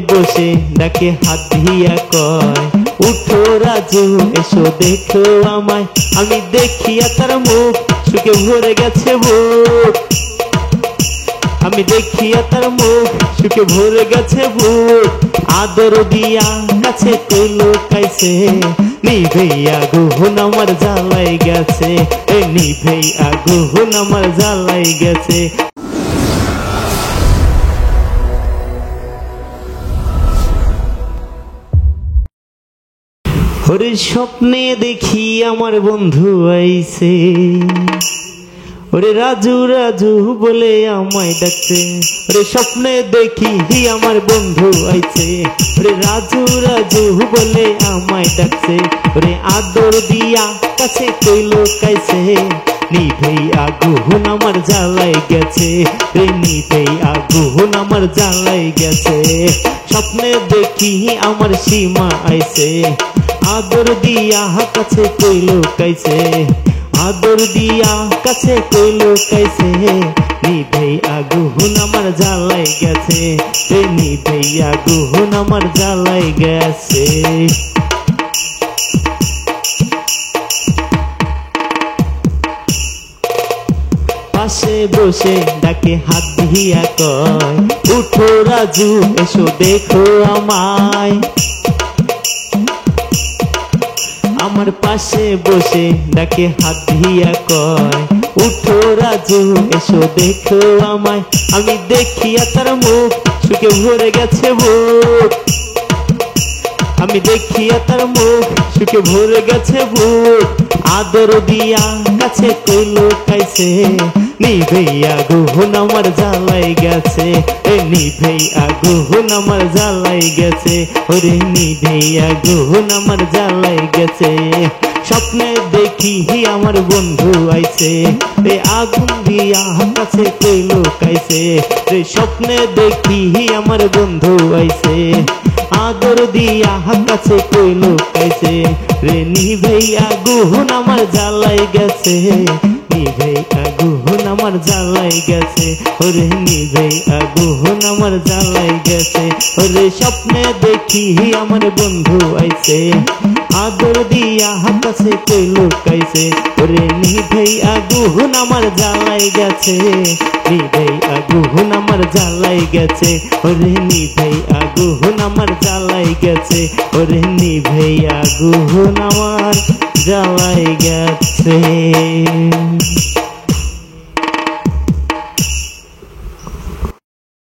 বসে ডাকে হাত দিয়া কয় উঠো রাজু এসো দেখো আমায়। আমি দেখিয়া তার মুখ সুখে ভরে গেছে বুক। আমি দেখিয়া তার মুখ সুখে ভরে গেছে বুক। আদর দিয়া কাছে কইলো কাইছে নিভেই আগুন আমার জ্বালাই গেছে। নিভেই আগুন আমার জ্বালাই গেছে। ওরে স্বপ্নে দেখি আমার বন্ধু আইছে, ওরে রাজু রাজু বলে আমায় ডাকছে। ওরে স্বপ্নে দেখি আমার বন্ধু আইছে, ওরে রাজু রাজু বলে আমায় ডাকছে। ওরে আদর দিয়া কাছে কইলো কাইছে নিভেই আগুন আমার জ্বালাই গেছে। রে নিভেই আগুন আমার জ্বালাই গেছে। স্বপ্নে দেখি আমার সীমা আইছে, আদর দিয়া কাছে কইলো কাইছে। আদর দিয়া কাছে কইলো কাইছে নিভেই আগুন আমার জ্বালাই গেছে। নিভেই আগুন আমার জ্বালাই গেছে। পাশে বসে ডাকে হাত দিয়া কয় উঠো রাজু এসো দেখো আমায়। আমার পাশে বসে ডাকে হাত দিয়া কয় উঠো রাজু এসো দেখো আমায়। আমি দেখিয়া তার মুখ সুখে ভরে গেছে বুক। আমি দেখিয়া তার মুখ সুখে ভরে গেছে বুক। আদর দিয়া কাছে কইলো কাইছে নিভেই আগুন আমার জ্বালাই গেছে। নিভেই আগুন আমার জ্বালাই গেছে। ওরে নিভেই আগুন আমার জ্বালাই গেছে। স্বপ্নে দেখি আমার বন্ধু আইছে, রে আগুন দিয়া কাছে কইলো কাইছে। রে স্বপ্নে দেখি আমার বন্ধু আইছে, আদর দিয়া কাছে কইলো কাইছে। রে নিভেই আগুন আমার জ্বালাই গেছে। নিভেই আগুন আমার জ্বালাই গেছে। ওরে নিভেই আগুন আমার জ্বালাই গেছে। ওরে স্বপ্নে দেখি আমার বন্ধু আইছে, আদর দিয়া কাছে কইলো কাইছে। ওরে নিভেই আগুন আমার জ্বালাই গেছে। নিভেই আগুন আমার জ্বালাই গেছে। ওরে নিভেই আগুন আমার জ্বালাই গেছে। ওরে নিভেই আগুন আমার জ্বালাই গেছে।